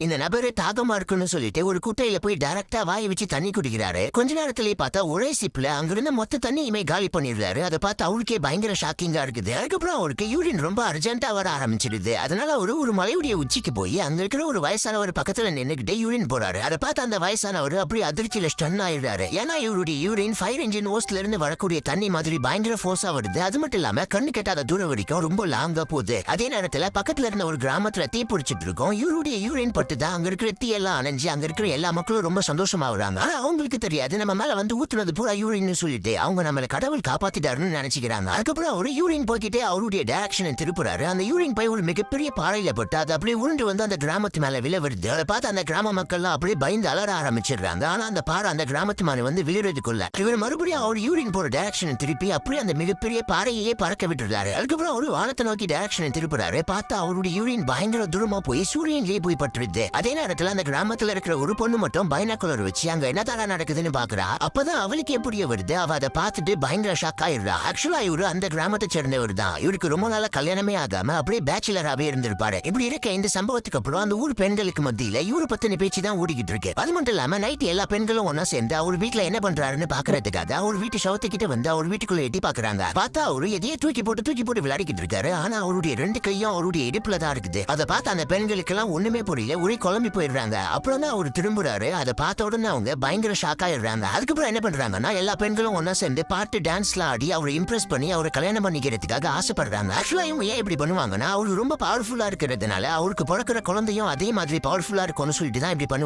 இந்த நபரு தாகமா இருக்குன்னு சொல்லிட்டு ஒரு குட்டையில போய் டைரக்டா வாயை வச்சு தண்ணி குடிக்கிறாரு. கொஞ்ச நேரத்திலேயே பார்த்தா ஒரே சிப்ல அங்கிருந்த மொத்த தண்ணியுமே காலி பண்ணிடுறாரு. அதை பார்த்து அவருக்கே பயங்கர ஷாக்கிங்கா இருக்குது. அதுக்கப்புறம் அவருக்கு யூரின் ரொம்ப அர்ஜென்ட்டா வர ஆரம்பிச்சிடுது. அதனால அவரு ஒரு மலையுடைய உச்சிக்கு போய் அங்க இருக்கிற ஒரு வயசானவர் பக்கத்துல நின்னுகிட்டே யூரின் போறாரு. அதை பார்த்து அந்த வயசானவர் அப்படியே அதிர்ச்சியில ஸ்டன் ஆயிடுறாரு. ஏன்னா இவருடைய யூரின் ஃபயர் இன்ஜின் ஓஸ்ட்ல இருந்து வரக்கூடிய தண்ணி மாதிரி பயங்கர ஃபோர்ஸா வருது. அது மட்டும் இல்லாம கண்ணு கெட்டாத தூரம் வரைக்கும் ரொம்ப லாங்கா போகுது. அதே நேரத்துல பக்கத்துல இருந்த ஒரு கிராமத்துல தீ பிடிச்சிட்டு இருக்கும். இவருடைய யூரின் தான் அங்க இருக்கிற தீ எல்லாம் அணைஞ்சு அங்க இருக்கிற எல்லா மக்களும் ரொம்ப சந்தோஷமா வராங்க. ஆனா அவங்களுக்கு தெரியாது நம்ம மேல வந்து ஊத்துனது பூரா யூரின் சொல்லிட்டு அவங்க நம்மள கடவுள் காப்பாத்திட்டாருன்னு நினைச்சுக்கிறாங்க. அதுக்கப்புறம் அவரு யூரின் போய்கிட்டே அவருடைய டைரக்ஷனை திருப்புறாரு. அந்த யூரின் போய் ஒரு மிகப்பெரிய பாறையில பட்டு அது அப்படியே உருண்டு வந்து அந்த கிராமத்து மேல விழ வருது. அதை பார்த்து அந்த கிராம மக்கள்லாம் அப்படியே பயந்து அலற ஆரம்பிச்சிடுறாங்க. ஆனா அந்த பாறை அந்த கிராமத்து மேல வந்து விழுறதுக்குள்ள இவர் மறுபடியும் அவர் யூரின் போற டைரக்ஷனை திருப்பி அப்படியே அந்த மிகப்பெரிய பாறையே பறக்க விட்டுறாரு. அதுக்கப்புறம் அவரு வானத்தை நோக்கி டைரக்ஷனை திருப்புறாரு. பார்த்தா அவருடைய யூரின் பயங்கர தூரமா போய் சூரியன்லயே போய் பட்டுருது. அதே நேரத்துல அந்த கிராமத்துல இருக்கிற ஒரு பொண்ணு மட்டும் பைனாக்குலர் வச்சு அங்க என்னதான நடக்குதுன்னு பாக்குறா. அப்பதான் அவளுக்கு எப்படி வருது. அவ அதை பார்த்துட்டு பயங்கர ஷாக் ஆயிடுறா. ஆக்சுவலா இவரு அந்த கிராமத்தை சேர்ந்தவர் தான். இவருக்கு ரொம்ப நாளா கல்யாணமே ஆகாம அப்படியே பேச்சுலராகவே இருந்திருப்பாரு. இப்படி இருக்க இந்த சம்பவத்துக்கு அப்புறம் அந்த ஊர் பெண்களுக்கு மத்தியில இவரு பத்தின பேச்சு தான் ஓடிக்கிட்டு இருக்கு. அது மட்டும் இல்லாம நைட் எல்லா பெண்களும் ஒன்னா சேர்ந்து அவர் வீட்டுல என்ன பண்றாருன்னு பாக்குறதுக்காக அவர் வீட்டு சவத்துக்கிட்ட வந்து அவர் வீட்டுக்குள்ள எட்டி பாக்குறாங்க. பார்த்தா அவரு எதையே தூக்கி போட்டு விளையாடிக்கிட்டு இருக்காரு. ஆனா அவருடைய ரெண்டு கையும் அவருடைய இடுப்புல தான் இருக்குது. அதை பார்த்து அந்த பெண்களுக்கு எல்லாம் ஒண்ணுமே புரியல. ஒரே குழம்பி போயிடுறாங்க. அப்புறம் தான் அவர் திரும்புறாரு. அதை பார்த்த உடனே அவங்க பயங்கர ஷாக் ஆயிடுறாங்க. அதுக்கப்புறம் என்ன பண்றாங்கன்னா எல்லா பெண்களும் ஒன்னா சேர்ந்து பாட்டு டான்ஸ்ல ஆடி அவரை இம்ப்ரெஸ் பண்ணி அவரை கல்யாணம் பண்ணிக்கிறதுக்காக ஆசைப்படுறாங்க. ஆக்சுவலா இவங்க ஏன் இப்படி பண்ணுவாங்கன்னா அவரு ரொம்ப பவர்ஃபுல்லா இருக்கிறதுனால அவருக்கு பிறக்கிற குழந்தையும் அதே மாதிரி பவர்ஃபுல்லா இருக்கும்னு சொல்லிட்டு தான் இப்படி பண்ணுவாங்க.